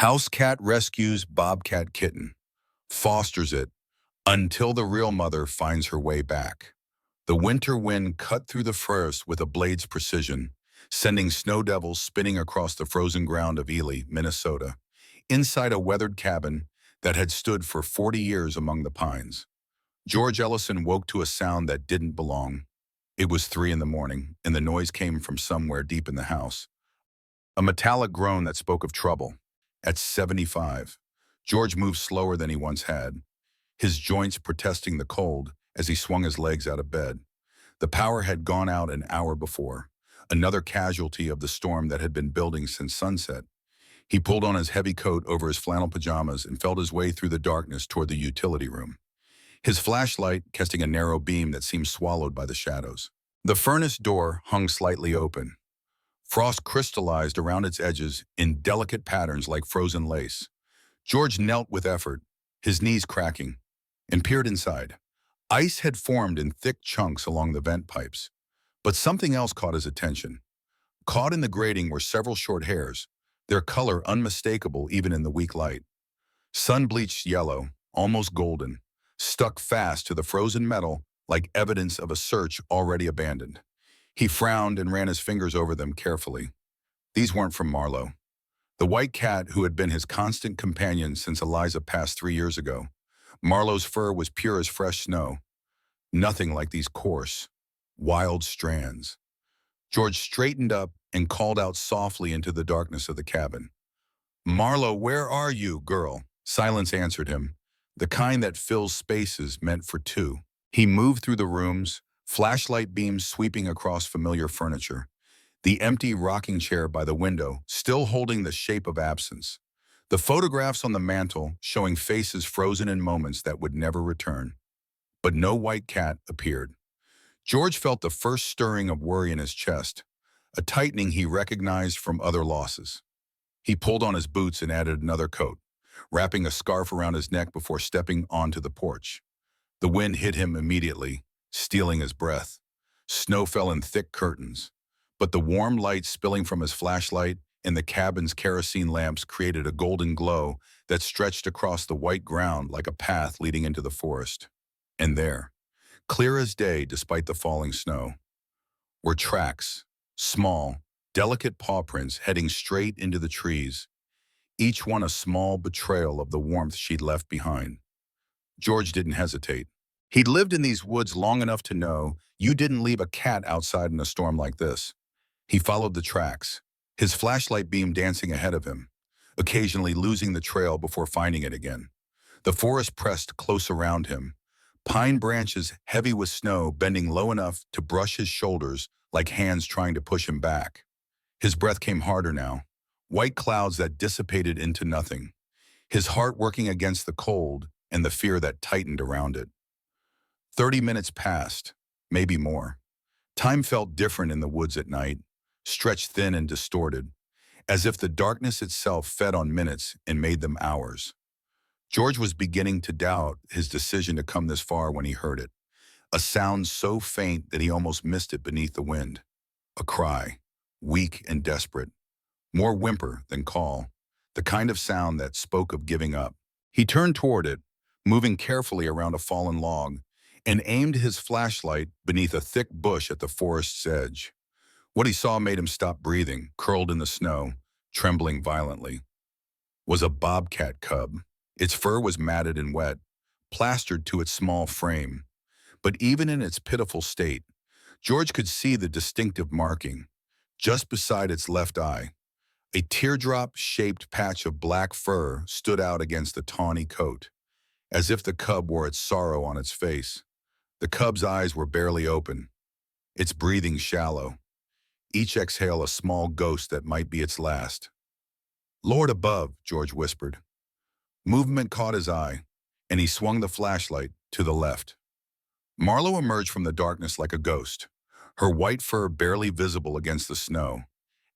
Cat Rescues Bobcat Kitten, fosters it until the real mother finds her way back. The winter wind cut through the forest with a blade's precision, sending snow devils spinning across the frozen ground of Ely, Minnesota, inside a weathered cabin that had stood for 40 years among the pines. George Ellison woke to a sound that didn't belong. It was 3 in the morning, and the noise came from somewhere deep in the house. A metallic groan that spoke of trouble. At 75, George moved slower than he once had, his joints protesting the cold as he swung his legs out of bed. The power had gone out an hour before, another casualty of the storm that had been building since sunset. He pulled on his heavy coat over his flannel pajamas and felt his way through the darkness toward the utility room, his flashlight casting a narrow beam that seemed swallowed by the shadows. The furnace door hung slightly open. Frost crystallized around its edges in delicate patterns like frozen lace. George knelt with effort, his knees cracking, and peered inside. Ice had formed in thick chunks along the vent pipes, but something else caught his attention. Caught in the grating were several short hairs, their color unmistakable even in the weak light. Sun-bleached yellow, almost golden, stuck fast to the frozen metal like evidence of a search already abandoned. He frowned and ran his fingers over them carefully. These weren't from Marlowe, the white cat who had been his constant companion since Eliza passed 3 years ago. Marlowe's fur was pure as fresh snow, nothing like these coarse, wild strands. George straightened up and called out softly into the darkness of the cabin. "Marlowe, where are you, girl?" Silence answered him, the kind that fills spaces meant for two. He moved through the rooms, flashlight beams sweeping across familiar furniture, the empty rocking chair by the window still holding the shape of absence, the photographs on the mantel showing faces frozen in moments that would never return. But no white cat appeared. George felt the first stirring of worry in his chest, a tightening he recognized from other losses. He pulled on his boots and added another coat, wrapping a scarf around his neck before stepping onto the porch. The wind hit him immediately, stealing his breath. Snow fell in thick curtains, but the warm light spilling from his flashlight and the cabin's kerosene lamps created a golden glow that stretched across the white ground like a path leading into the forest. And there, clear as day despite the falling snow, were tracks, small, delicate paw prints heading straight into the trees, each one a small betrayal of the warmth she'd left behind. George didn't hesitate. He'd lived in these woods long enough to know you didn't leave a cat outside in a storm like this. He followed the tracks, his flashlight beam dancing ahead of him, occasionally losing the trail before finding it again. The forest pressed close around him, pine branches heavy with snow bending low enough to brush his shoulders like hands trying to push him back. His breath came harder now, white clouds that dissipated into nothing, his heart working against the cold and the fear that tightened around it. 30 minutes passed, maybe more. Time felt different in the woods at night, stretched thin and distorted, as if the darkness itself fed on minutes and made them hours. George was beginning to doubt his decision to come this far when he heard it, a sound so faint that he almost missed it beneath the wind. A cry, weak and desperate, more whimper than call, the kind of sound that spoke of giving up. He turned toward it, moving carefully around a fallen log, and aimed his flashlight beneath a thick bush at the forest's edge. What he saw made him stop breathing, curled in the snow, trembling violently. Was a bobcat cub. Its fur was matted and wet, plastered to its small frame. But even in its pitiful state, George could see the distinctive marking, just beside its left eye. A teardrop-shaped patch of black fur stood out against the tawny coat, as if the cub wore its sorrow on its face. The cub's eyes were barely open, its breathing shallow, each exhale a small ghost that might be its last. "Lord above," George whispered. Movement caught his eye, and he swung the flashlight to the left. Marlowe emerged from the darkness like a ghost, her white fur barely visible against the snow,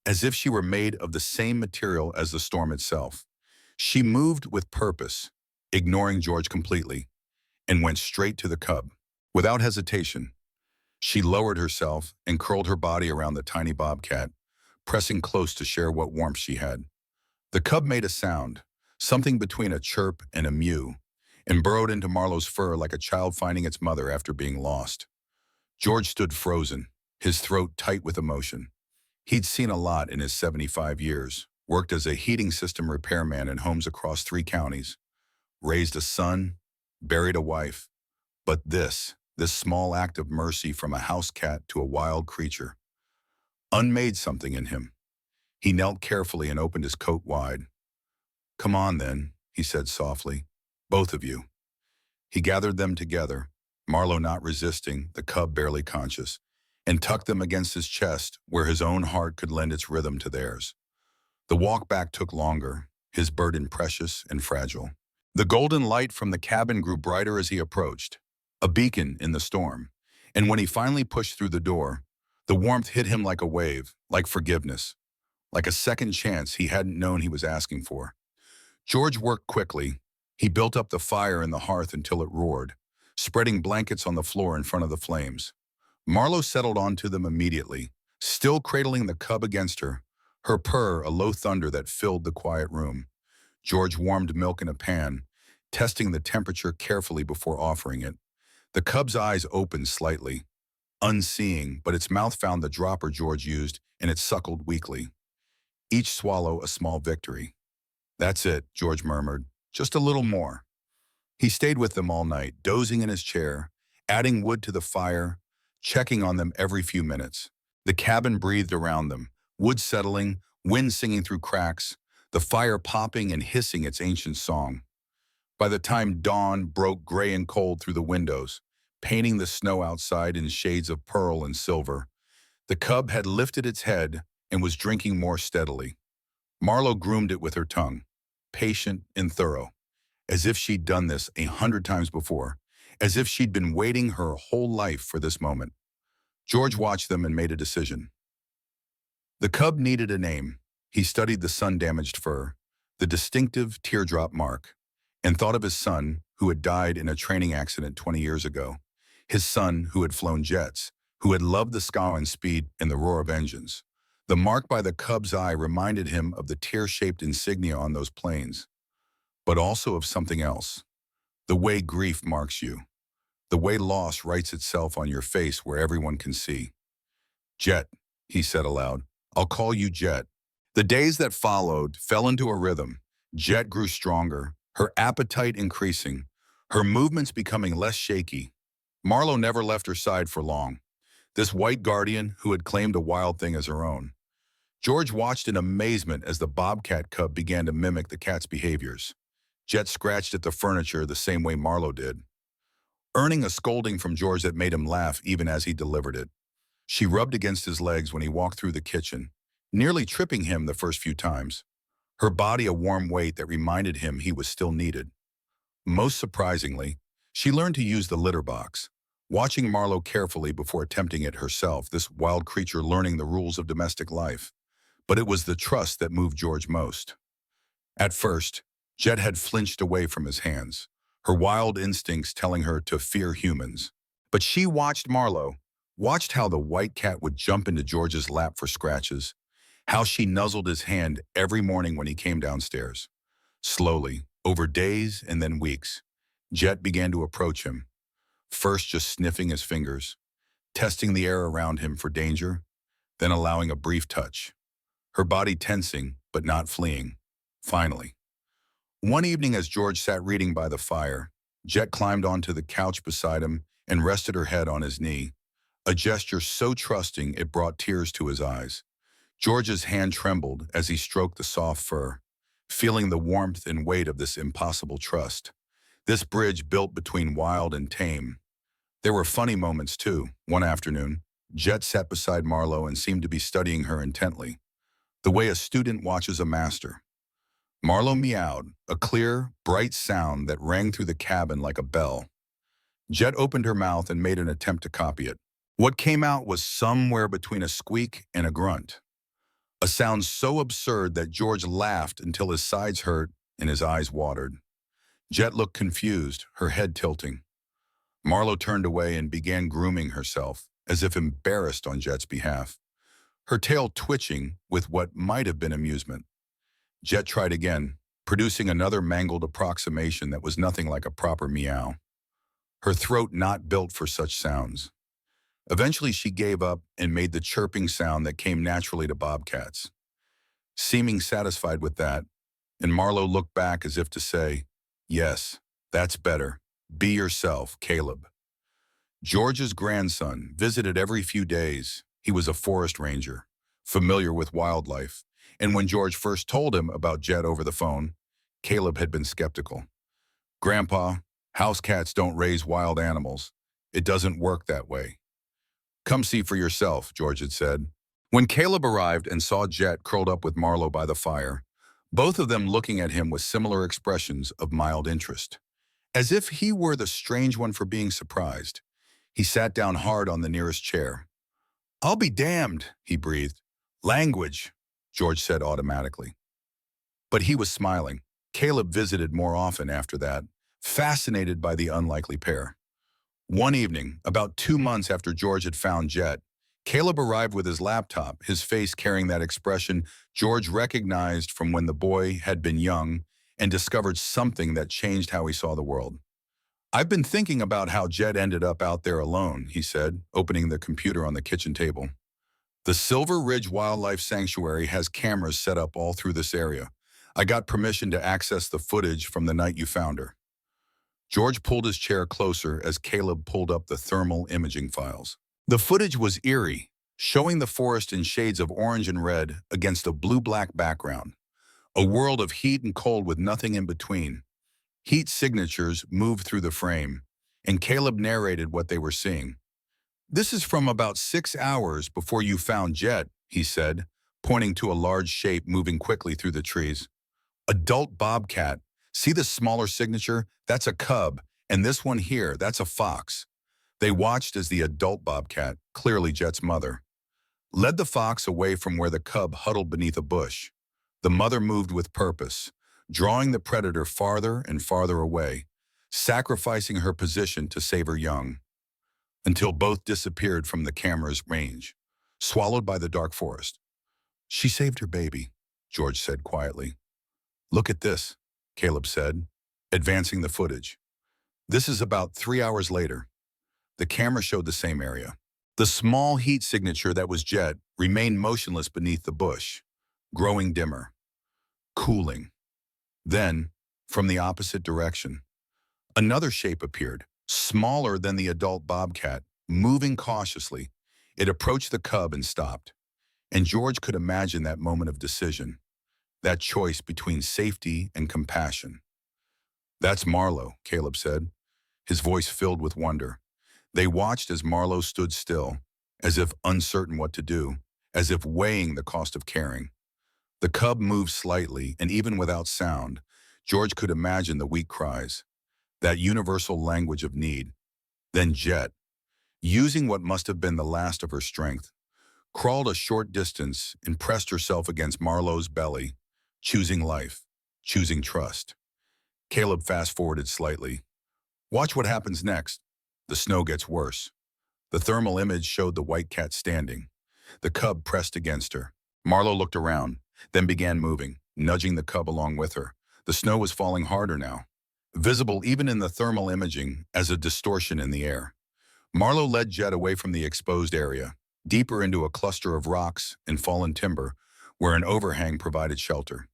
as if she were made of the same material as the storm itself. She moved with purpose, ignoring George completely, and went straight to the cub. Without hesitation, she lowered herself and curled her body around the tiny bobcat, pressing close to share what warmth she had. The cub made a sound, something between a chirp and a mew, and burrowed into Marlowe's fur like a child finding its mother after being lost. George stood frozen, his throat tight with emotion. He'd seen a lot in his 75 years, worked as a heating system repairman in homes across 3 counties, raised a son, buried a wife. But this small act of mercy from a house cat to a wild creature, unmade something in him. He knelt carefully and opened his coat wide. "Come on then," he said softly. "Both of you." He gathered them together, Marlowe not resisting, the cub barely conscious, and tucked them against his chest where his own heart could lend its rhythm to theirs. The walk back took longer, his burden precious and fragile. The golden light from the cabin grew brighter as he approached, a beacon in the storm. And when he finally pushed through the door, the warmth hit him like a wave, like forgiveness, like a second chance he hadn't known he was asking for. George worked quickly. He built up the fire in the hearth until it roared, spreading blankets on the floor in front of the flames. Marlowe settled onto them immediately, still cradling the cub against her purr a low thunder that filled the quiet room. George warmed milk in a pan, testing the temperature carefully before offering it. The cub's eyes opened slightly, unseeing, but its mouth found the dropper George used, and it suckled weakly. Each swallow a small victory. "That's it," George murmured. "Just a little more." He stayed with them all night, dozing in his chair, adding wood to the fire, checking on them every few minutes. The cabin breathed around them, wood settling, wind singing through cracks, the fire popping and hissing its ancient song. By the time dawn broke gray and cold through the windows, painting the snow outside in shades of pearl and silver, the cub had lifted its head and was drinking more steadily. Marlowe groomed it with her tongue, patient and thorough, as if she'd done this 100 times before, as if she'd been waiting her whole life for this moment. George watched them and made a decision. The cub needed a name. He studied the sun-damaged fur, the distinctive teardrop mark, and thought of his son, who had died in a training accident 20 years ago. His son, who had flown jets, who had loved the sky and speed and the roar of engines. The mark by the cub's eye reminded him of the tear-shaped insignia on those planes, but also of something else. The way grief marks you. The way loss writes itself on your face where everyone can see. "Jet," he said aloud. "I'll call you Jet." The days that followed fell into a rhythm. Jet grew stronger, her appetite increasing, her movements becoming less shaky. Marlowe never left her side for long, this white guardian who had claimed a wild thing as her own. George watched in amazement as the bobcat cub began to mimic the cat's behaviors. Jet scratched at the furniture the same way Marlowe did, earning a scolding from George that made him laugh even as he delivered it. She rubbed against his legs when he walked through the kitchen, nearly tripping him the first few times, her body a warm weight that reminded him he was still needed. Most surprisingly, she learned to use the litter box, watching Marlowe carefully before attempting it herself, this wild creature learning the rules of domestic life. But it was the trust that moved George most. At first, Jet had flinched away from his hands, her wild instincts telling her to fear humans. But she watched Marlowe, watched how the white cat would jump into George's lap for scratches, how she nuzzled his hand every morning when he came downstairs. Slowly, over days and then weeks, Jet began to approach him, first just sniffing his fingers, testing the air around him for danger, then allowing a brief touch, her body tensing but not fleeing. Finally, one evening as George sat reading by the fire, Jet climbed onto the couch beside him and rested her head on his knee, a gesture so trusting it brought tears to his eyes. George's hand trembled as he stroked the soft fur, feeling the warmth and weight of this impossible trust, this bridge built between wild and tame. There were funny moments too. One afternoon, Jet sat beside Marlowe and seemed to be studying her intently, the way a student watches a master. Marlowe meowed, a clear, bright sound that rang through the cabin like a bell. Jet opened her mouth and made an attempt to copy it. What came out was somewhere between a squeak and a grunt, a sound so absurd that George laughed until his sides hurt and his eyes watered. Jet looked confused, her head tilting. Marlowe turned away and began grooming herself, as if embarrassed on Jet's behalf, her tail twitching with what might have been amusement. Jet tried again, producing another mangled approximation that was nothing like a proper meow. Her throat not built for such sounds. Eventually, she gave up and made the chirping sound that came naturally to bobcats. Seeming satisfied with that, and Marlowe looked back as if to say, "Yes, that's better. Be yourself, Caleb." George's grandson visited every few days. He was a forest ranger, familiar with wildlife, and when George first told him about Jet over the phone, Caleb had been skeptical. "Grandpa, house cats don't raise wild animals. It doesn't work that way." "Come see for yourself," George had said. When Caleb arrived and saw Jet curled up with Marlowe by the fire, both of them looking at him with similar expressions of mild interest, as if he were the strange one for being surprised, he sat down hard on the nearest chair. "I'll be damned," he breathed. "Language," George said automatically. But he was smiling. Caleb visited more often after that, fascinated by the unlikely pair. One evening, about 2 months after George had found Jet, Caleb arrived with his laptop, his face carrying that expression George recognized from when the boy had been young and discovered something that changed how he saw the world. "I've been thinking about how Jet ended up out there alone," he said, opening the computer on the kitchen table. "The Silver Ridge Wildlife Sanctuary has cameras set up all through this area. I got permission to access the footage from the night you found her." George pulled his chair closer as Caleb pulled up the thermal imaging files. The footage was eerie, showing the forest in shades of orange and red against a blue-black background, a world of heat and cold with nothing in between. Heat signatures moved through the frame, and Caleb narrated what they were seeing. "This is from about 6 hours before you found Jet," he said, pointing to a large shape moving quickly through the trees. "Adult bobcat. See the smaller signature? That's a cub. And this one here, that's a fox." They watched as the adult bobcat, clearly Jet's mother, led the fox away from where the cub huddled beneath a bush. The mother moved with purpose, drawing the predator farther and farther away, sacrificing her position to save her young, until both disappeared from the camera's range, swallowed by the dark forest. "She saved her baby," George said quietly. "Look at this," Caleb said, advancing the footage. "This is about 3 hours later." The camera showed the same area. The small heat signature that was Jet remained motionless beneath the bush, growing dimmer, cooling. Then, from the opposite direction, another shape appeared, smaller than the adult bobcat, moving cautiously. It approached the cub and stopped. And George could imagine that moment of decision, that choice between safety and compassion. "That's Marlowe," Caleb said, his voice filled with wonder. They watched as Marlowe stood still, as if uncertain what to do, as if weighing the cost of caring. The cub moved slightly, and even without sound, George could imagine the weak cries, that universal language of need. Then Jet, using what must have been the last of her strength, crawled a short distance and pressed herself against Marlowe's belly, choosing life, choosing trust. Caleb fast-forwarded slightly. "Watch what happens next. The snow gets worse." The thermal image showed the white cat standing. The cub pressed against her. Marlowe looked around, then began moving, nudging the cub along with her. The snow was falling harder now, visible even in the thermal imaging as a distortion in the air. Marlowe led Jet away from the exposed area, deeper into a cluster of rocks and fallen timber, where an overhang provided shelter.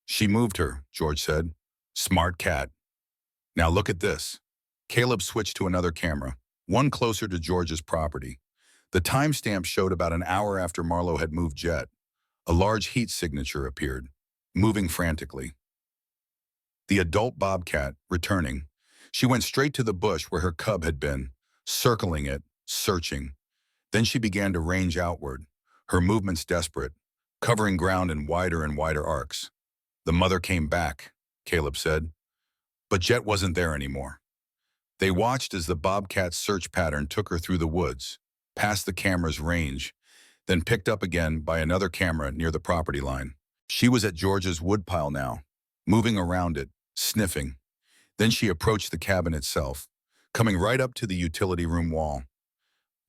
"She moved her," George said. "Smart cat. Now look at this." Caleb switched to another camera, one closer to George's property. The timestamp showed about an hour after Marlowe had moved Jet. A large heat signature appeared, moving frantically. The adult bobcat, returning, she went straight to the bush where her cub had been, circling it, searching. Then she began to range outward, her movements desperate, covering ground in wider and wider arcs. "The mother came back," Caleb said. But Jet wasn't there anymore. They watched as the bobcat's search pattern took her through the woods, past the camera's range, then picked up again by another camera near the property line. She was at George's woodpile now, moving around it, sniffing. Then she approached the cabin itself, coming right up to the utility room wall.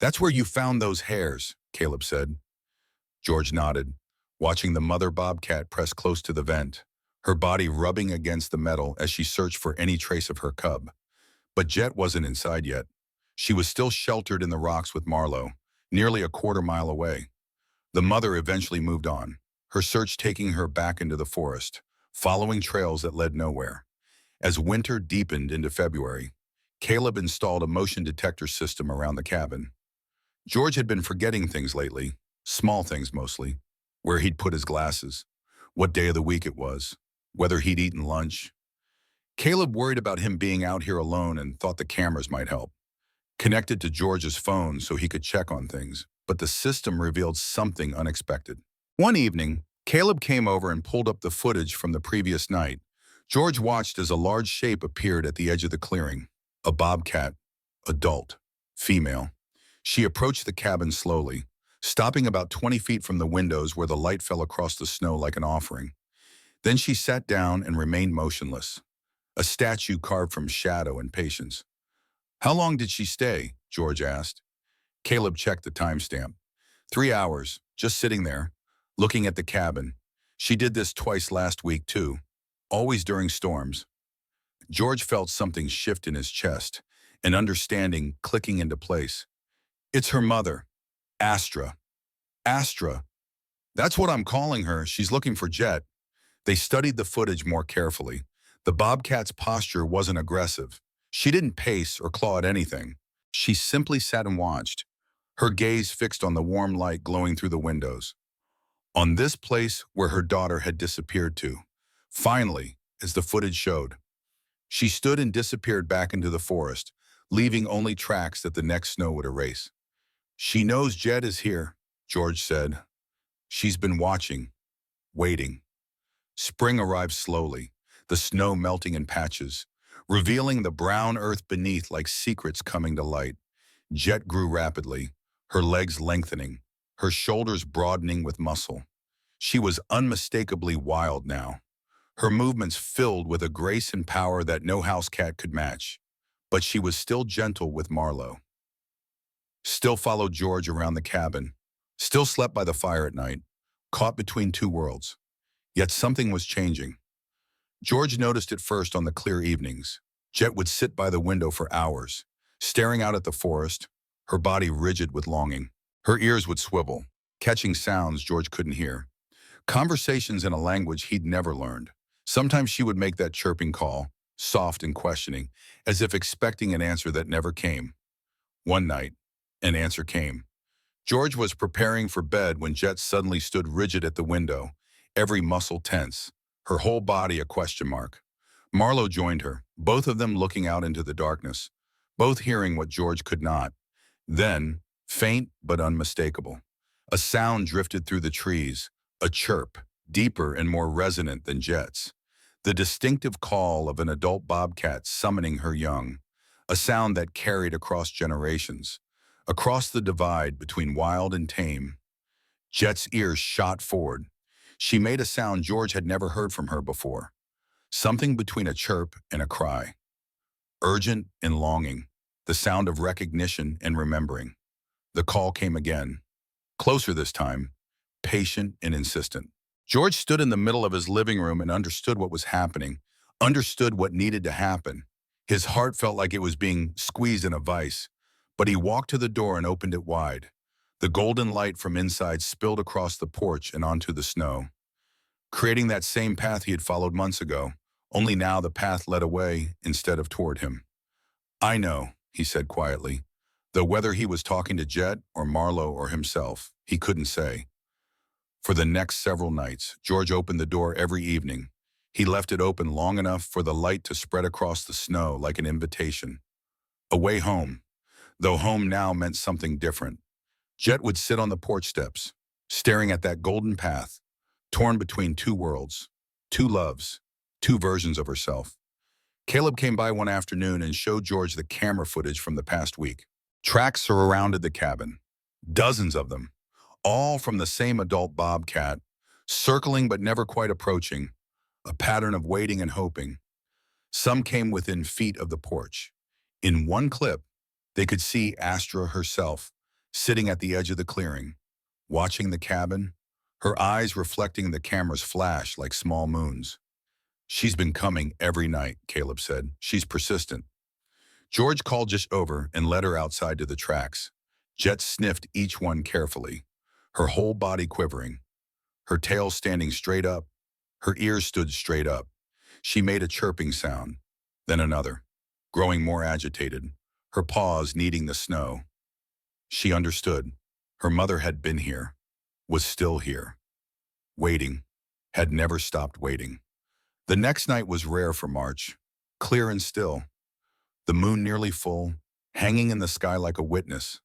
"That's where you found those hairs," Caleb said. George nodded. watching the mother bobcat press close to the vent, her body rubbing against the metal as she searched for any trace of her cub. But Jet wasn't inside yet. She was still sheltered in the rocks with Marlowe, nearly a quarter mile away. The mother eventually moved on, her search taking her back into the forest, following trails that led nowhere. As winter deepened into February, Caleb installed a motion detector system around the cabin. George had been forgetting things lately, small things mostly, where he'd put his glasses, what day of the week it was, whether he'd eaten lunch. Caleb worried about him being out here alone and thought the cameras might help. Connected to George's phone so he could check on things, but the system revealed something unexpected. One evening, Caleb came over and pulled up the footage from the previous night. George watched as a large shape appeared at the edge of the clearing. A bobcat, adult, female. She approached the cabin slowly, stopping about 20 feet from the windows where the light fell across the snow like an offering. Then she sat down and remained motionless, a statue carved from shadow and patience. "How long did she stay?" George asked. Caleb checked the timestamp. 3 hours, just sitting there, looking at the cabin. She did this twice last week, too, always during storms. George felt something shift in his chest, an understanding clicking into place. It's her mother, Astra. Astra. That's what I'm calling her. She's looking for Jet. They studied the footage more carefully. The bobcat's posture wasn't aggressive. She didn't pace or claw at anything. She simply sat and watched, her gaze fixed on the warm light glowing through the windows, on this place where her daughter had disappeared to. Finally, as the footage showed, she stood and disappeared back into the forest, leaving only tracks that the next snow would erase. "She knows Jet is here," George said. "She's been watching, waiting." Spring arrived slowly, the snow melting in patches, revealing the brown earth beneath like secrets coming to light. Jet grew rapidly, her legs lengthening, her shoulders broadening with muscle. She was unmistakably wild now, her movements filled with a grace and power that no house cat could match. But she was still gentle with Marlowe, still followed George around the cabin, still slept by the fire at night, caught between two worlds. Yet something was changing. George noticed it first on the clear evenings. Jet would sit by the window for hours, staring out at the forest, her body rigid with longing. Her ears would swivel, catching sounds George couldn't hear, conversations in a language he'd never learned. Sometimes she would make that chirping call, soft and questioning, as if expecting an answer that never came. One night, an answer came. George was preparing for bed when Jet suddenly stood rigid at the window, every muscle tense, her whole body a question mark. Marlowe joined her, both of them looking out into the darkness, both hearing what George could not. Then, faint but unmistakable, a sound drifted through the trees, a chirp, deeper and more resonant than Jet's. The distinctive call of an adult bobcat summoning her young, a sound that carried across generations, across the divide between wild and tame. Jet's ears shot forward. She made a sound George had never heard from her before, something between a chirp and a cry, urgent and longing, the sound of recognition and remembering. The call came again, closer this time, patient and insistent. George stood in the middle of his living room and understood what was happening, understood what needed to happen. His heart felt like it was being squeezed in a vice, but he walked to the door and opened it wide. The golden light from inside spilled across the porch and onto the snow, creating that same path he had followed months ago, only now the path led away instead of toward him. "I know," he said quietly, though whether he was talking to Jet or Marlowe or himself, he couldn't say. For the next several nights, George opened the door every evening. He left it open long enough for the light to spread across the snow like an invitation. A way home, though home now meant something different. Jet would sit on the porch steps, staring at that golden path, torn between two worlds, two loves, two versions of herself. Caleb came by one afternoon and showed George the camera footage from the past week. Tracks surrounded the cabin, dozens of them, all from the same adult bobcat, circling but never quite approaching, a pattern of waiting and hoping. Some came within feet of the porch. In one clip, they could see Astra herself, sitting at the edge of the clearing, watching the cabin, her eyes reflecting the camera's flash like small moons. "She's been coming every night," Caleb said. "She's persistent." George called just over and led her outside to the tracks. Jet sniffed each one carefully, her whole body quivering, her tail standing straight up, her ears stood straight up. She made a chirping sound, then another, growing more agitated, her paws kneading the snow. She understood. Her mother had been here, was still here, waiting, had never stopped waiting. The next night was rare for March, clear and still, the moon nearly full, hanging in the sky like a witness.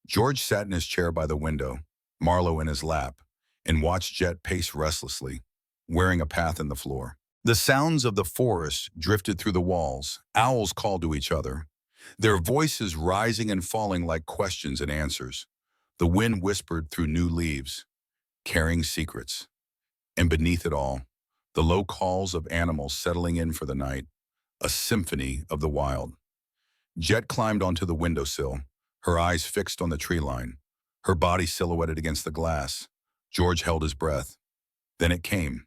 George sat in his chair by the window, Marlowe in his lap, and watched Jet pace restlessly, wearing a path in the floor. The sounds of the forest drifted through the walls. Owls called to each other, their voices rising and falling like questions and answers. The wind whispered through new leaves, carrying secrets. And beneath it all, the low calls of animals settling in for the night, a symphony of the wild. Jet climbed onto the windowsill, her eyes fixed on the tree line, her body silhouetted against the glass. George held his breath. Then it came,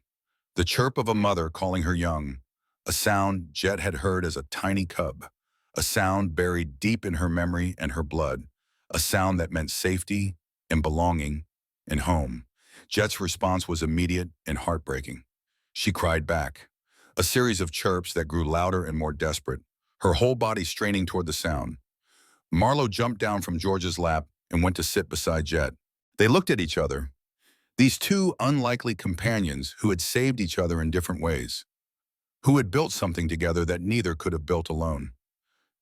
the chirp of a mother calling her young, a sound Jet had heard as a tiny cub, a sound buried deep in her memory and her blood, a sound that meant safety and belonging and home. Jet's response was immediate and heartbreaking. She cried back, a series of chirps that grew louder and more desperate, her whole body straining toward the sound. Marlowe jumped down from George's lap and went to sit beside Jet. They looked at each other, these two unlikely companions who had saved each other in different ways, who had built something together that neither could have built alone.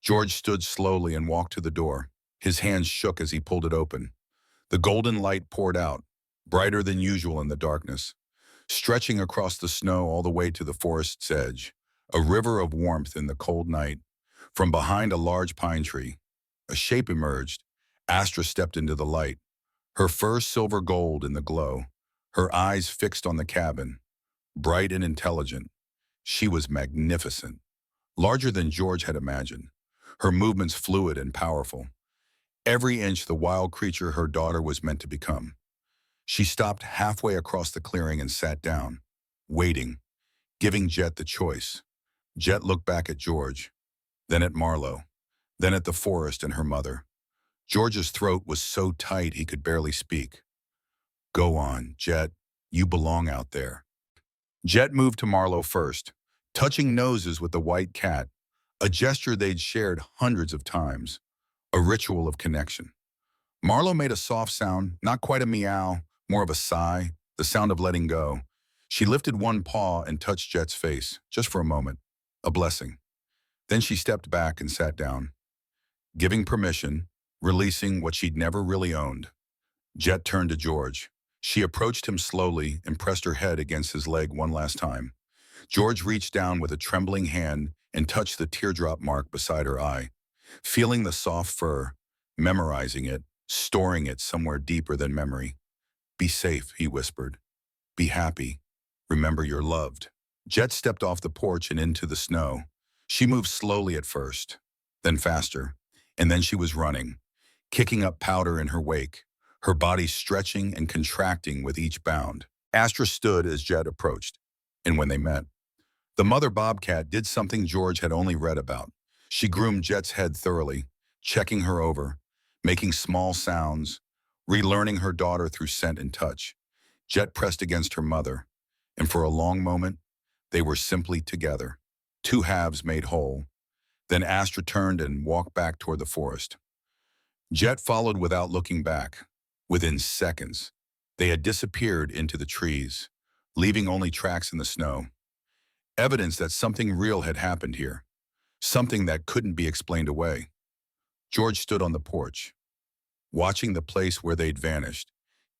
George stood slowly and walked to the door. His hands shook as he pulled it open. The golden light poured out, brighter than usual in the darkness, stretching across the snow all the way to the forest's edge, a river of warmth in the cold night. From behind a large pine tree, a shape emerged. Astra stepped into the light, her fur silver gold in the glow, her eyes fixed on the cabin, bright and intelligent. She was magnificent, larger than George had imagined, her movements fluid and powerful, every inch the wild creature her daughter was meant to become. She stopped halfway across the clearing and sat down, waiting, giving Jet the choice. Jet looked back at George, then at Marlowe, then at the forest and her mother. George's throat was so tight he could barely speak. "Go on, Jet. You belong out there." Jet moved to Marlowe first, touching noses with the white cat, a gesture they'd shared hundreds of times, a ritual of connection. Marlowe made a soft sound, not quite a meow, more of a sigh, the sound of letting go. She lifted one paw and touched Jet's face, just for a moment, a blessing. Then she stepped back and sat down, giving permission, releasing what she'd never really owned. Jet turned to George. She approached him slowly and pressed her head against his leg one last time. George reached down with a trembling hand and touched the teardrop mark beside her eye, feeling the soft fur, memorizing it, storing it somewhere deeper than memory. "Be safe," he whispered. "Be happy. Remember you're loved." Jet stepped off the porch and into the snow. She moved slowly at first, then faster, and then she was running, kicking up powder in her wake, her body stretching and contracting with each bound. Astra stood as Jet approached, and when they met, the mother bobcat did something George had only read about. She groomed Jet's head thoroughly, checking her over, making small sounds, relearning her daughter through scent and touch. Jet pressed against her mother, and for a long moment, they were simply together, two halves made whole. Then Astra turned and walked back toward the forest. Jet followed without looking back. Within seconds, they had disappeared into the trees, leaving only tracks in the snow. Evidence that something real had happened here, something that couldn't be explained away. George stood on the porch, watching the place where they'd vanished,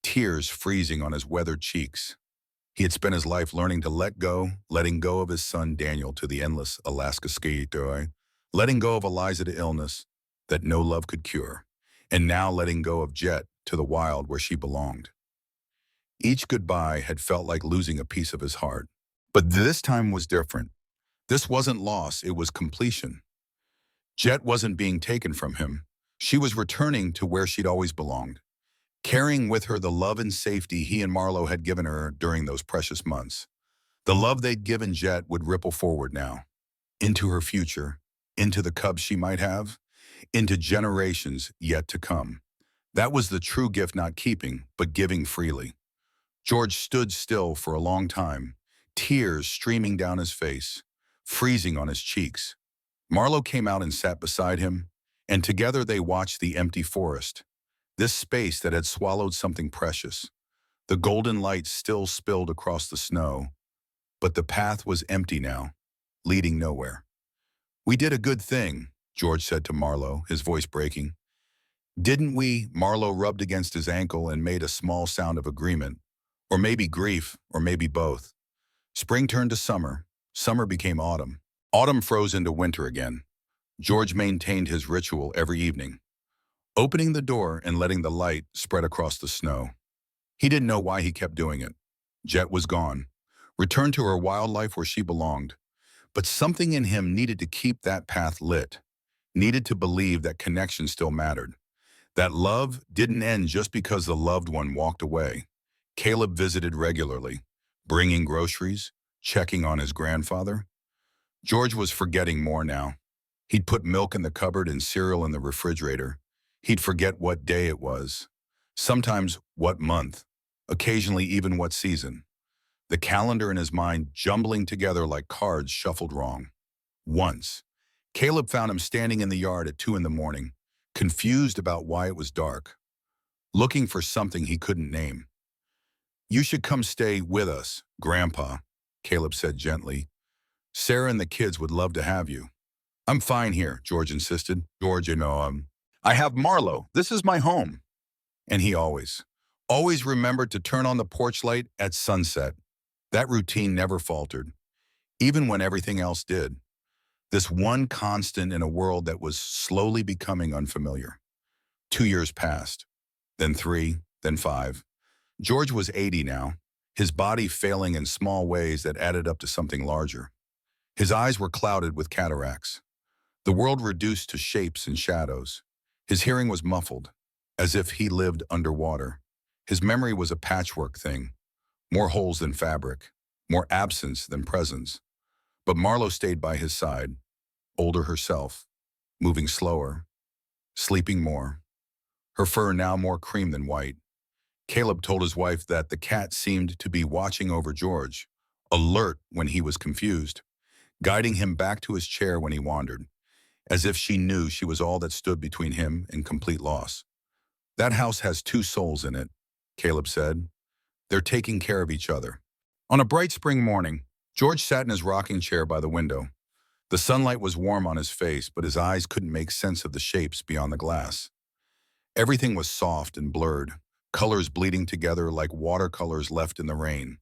tears freezing on his weathered cheeks. He had spent his life learning to let go, letting go of his son Daniel to the endless Alaska ski tour, letting go of Eliza to illness that no love could cure, and now letting go of Jet to the wild where she belonged. Each goodbye had felt like losing a piece of his heart. But this time was different. This wasn't loss, it was completion. Jet wasn't being taken from him. She was returning to where she'd always belonged, carrying with her the love and safety he and Marlo had given her during those precious months. The love they'd given Jet would ripple forward now, into her future, into the cubs she might have, into generations yet to come. That was the true gift, not keeping, but giving freely. George stood still for a long time, tears streaming down his face, freezing on his cheeks. Marlo came out and sat beside him, and together they watched the empty forest, this space that had swallowed something precious. The golden light still spilled across the snow, but the path was empty now, leading nowhere. "We did a good thing," George said to Marlo, his voice breaking. "Didn't we?" Marlo rubbed against his ankle and made a small sound of agreement. Or maybe grief, or maybe both. Spring turned to summer. Summer became autumn. Autumn froze into winter again. George maintained his ritual every evening, opening the door and letting the light spread across the snow. He didn't know why he kept doing it. Jet was gone, returned to her wildlife where she belonged. But something in him needed to keep that path lit, needed to believe that connection still mattered. That love didn't end just because the loved one walked away. Caleb visited regularly, bringing groceries, checking on his grandfather. George was forgetting more now. He'd put milk in the cupboard and cereal in the refrigerator. He'd forget what day it was, sometimes what month, occasionally even what season. The calendar in his mind jumbling together like cards shuffled wrong. Once, Caleb found him standing in the yard at 2 in the morning, confused about why it was dark, looking for something he couldn't name. "You should come stay with us, Grandpa," Caleb said gently. "Sarah and the kids would love to have you." "I'm fine here," George insisted. "George, I have Marlo. This is my home." And he always remembered to turn on the porch light at sunset. That routine never faltered, even when everything else did. This one constant in a world that was slowly becoming unfamiliar. 2 years passed, then 3, then 5. George was 80 now, his body failing in small ways that added up to something larger. His eyes were clouded with cataracts, the world reduced to shapes and shadows. His hearing was muffled, as if he lived underwater. His memory was a patchwork thing, more holes than fabric, more absence than presence. But Marlo stayed by his side, older herself, moving slower, sleeping more, her fur now more cream than white. Caleb told his wife that the cat seemed to be watching over George, alert when he was confused, guiding him back to his chair when he wandered, as if she knew she was all that stood between him and complete loss. "That house has 2 souls in it," Caleb said. "They're taking care of each other." On a bright spring morning, George sat in his rocking chair by the window. The sunlight was warm on his face, but his eyes couldn't make sense of the shapes beyond the glass. Everything was soft and blurred, colors bleeding together like watercolors left in the rain.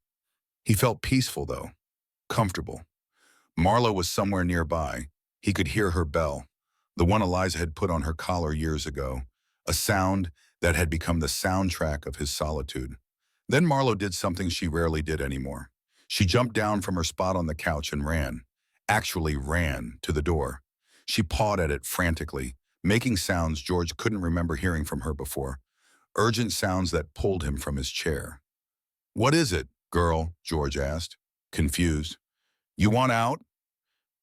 He felt peaceful, though, comfortable. Marlo was somewhere nearby. He could hear her bell, the one Eliza had put on her collar years ago, a sound that had become the soundtrack of his solitude. Then Marlo did something she rarely did anymore. She jumped down from her spot on the couch and ran, actually ran, to the door. She pawed at it frantically, making sounds George couldn't remember hearing from her before, urgent sounds that pulled him from his chair. "What is it, girl?" George asked, confused. "You want out?"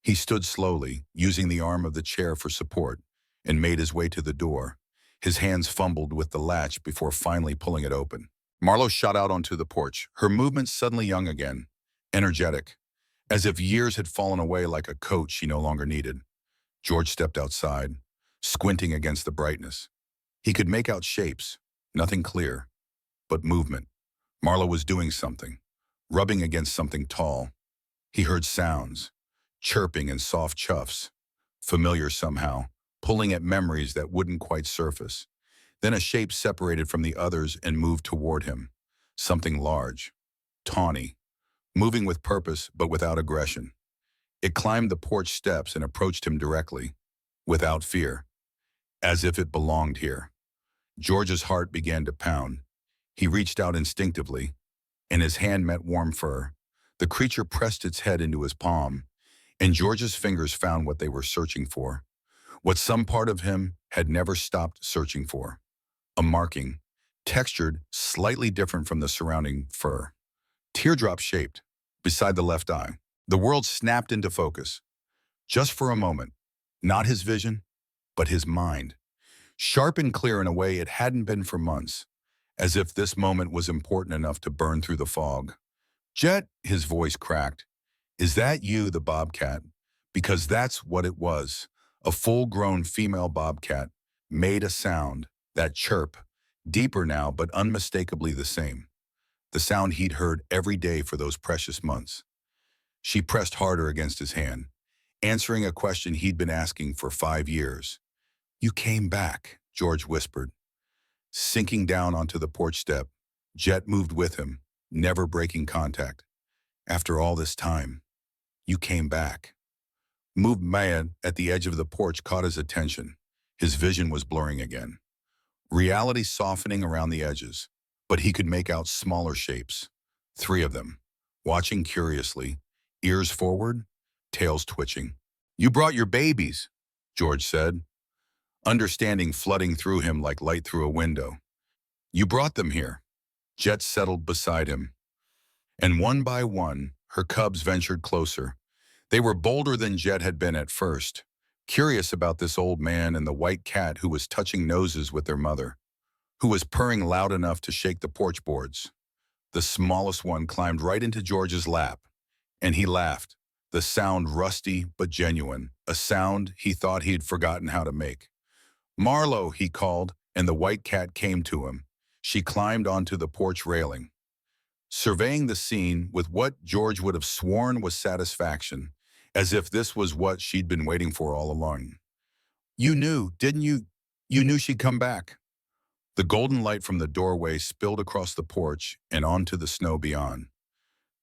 He stood slowly, using the arm of the chair for support, and made his way to the door. His hands fumbled with the latch before finally pulling it open. Marlo shot out onto the porch, her movements suddenly young again, energetic, as if years had fallen away like a coat she no longer needed. George stepped outside, squinting against the brightness. He could make out shapes, nothing clear, but movement. Marlo was doing something, rubbing against something tall. He heard sounds, chirping and soft chuffs, familiar somehow, pulling at memories that wouldn't quite surface. Then a shape separated from the others and moved toward him, something large, tawny, moving with purpose but without aggression. It climbed the porch steps and approached him directly, without fear, as if it belonged here. George's heart began to pound. He reached out instinctively, and his hand met warm fur. The creature pressed its head into his palm, and George's fingers found what they were searching for, what some part of him had never stopped searching for. A marking, textured slightly different from the surrounding fur, teardrop-shaped, beside the left eye. The world snapped into focus, just for a moment. Not his vision, but his mind. Sharp and clear in a way it hadn't been for months, as if this moment was important enough to burn through the fog. "Jet," his voice cracked. "Is that you, the bobcat?" Because that's what it was. A full-grown female bobcat made a sound, that chirp, deeper now but unmistakably the same. The sound he'd heard every day for those precious months. She pressed harder against his hand, answering a question he'd been asking for 5 years. "You came back," George whispered. Sinking down onto the porch step, Jet moved with him, never breaking contact. "After all this time, you came back." Movement at the edge of the porch caught his attention. His vision was blurring again. Reality softening around the edges, but he could make out smaller shapes. 3 of them, watching curiously, ears forward, tails twitching. "You brought your babies," George said, understanding flooding through him like light through a window. "You brought them here." Jet settled beside him, and one by one, her cubs ventured closer. They were bolder than Jet had been at first, curious about this old man and the white cat who was touching noses with their mother, who was purring loud enough to shake the porch boards. The smallest one climbed right into George's lap, and he laughed, the sound rusty but genuine, a sound he thought he'd forgotten how to make. "Marlo," he called, and the white cat came to him. She climbed onto the porch railing, surveying the scene with what George would have sworn was satisfaction, as if this was what she'd been waiting for all along. "You knew, didn't you? You knew she'd come back." The golden light from the doorway spilled across the porch and onto the snow beyond,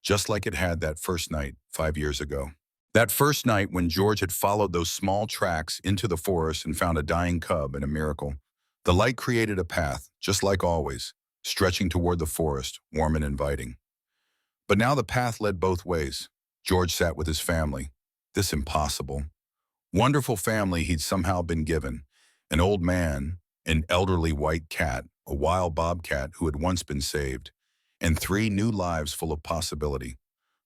just like it had that first night 5 years ago. That first night when George had followed those small tracks into the forest and found a dying cub and a miracle. The light created a path, just like always, stretching toward the forest, warm and inviting. But now the path led both ways. George sat with his family. This impossible, wonderful family he'd somehow been given. An old man, an elderly white cat, a wild bobcat who had once been saved, and 3 new lives full of possibility.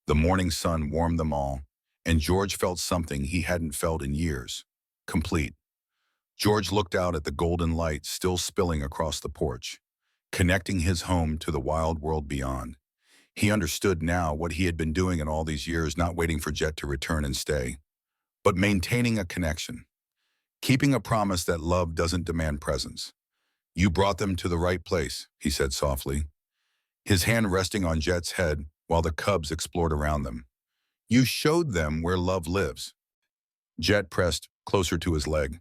The morning sun warmed them all, and George felt something he hadn't felt in years. Complete. George looked out at the golden light still spilling across the porch, connecting his home to the wild world beyond. He understood now what he had been doing in all these years, not waiting for Jet to return and stay, but maintaining a connection, keeping a promise that love doesn't demand presence. "You brought them to the right place," he said softly, his hand resting on Jet's head while the cubs explored around them. "You showed them where love lives." Jet pressed closer to his leg.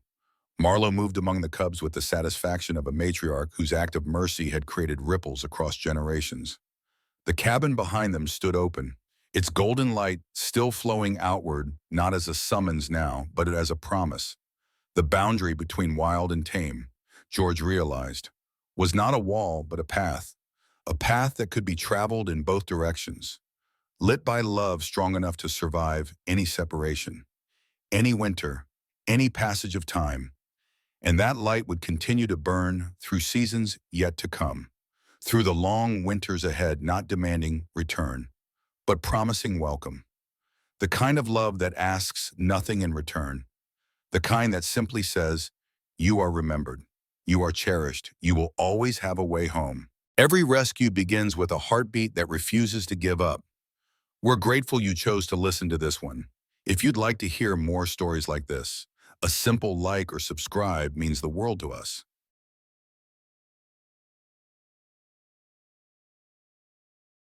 Marlo moved among the cubs with the satisfaction of a matriarch whose act of mercy had created ripples across generations. The cabin behind them stood open, its golden light still flowing outward, not as a summons now, but as a promise. The boundary between wild and tame, George realized, was not a wall but a path that could be traveled in both directions, lit by love strong enough to survive any separation, any winter, any passage of time. And that light would continue to burn through seasons yet to come, through the long winters ahead, not demanding return, but promising welcome. The kind of love that asks nothing in return, the kind that simply says, "You are remembered, you are cherished, you will always have a way home." Every rescue begins with a heartbeat that refuses to give up. We're grateful you chose to listen to this one. If you'd like to hear more stories like this, a simple like or subscribe means the world to us.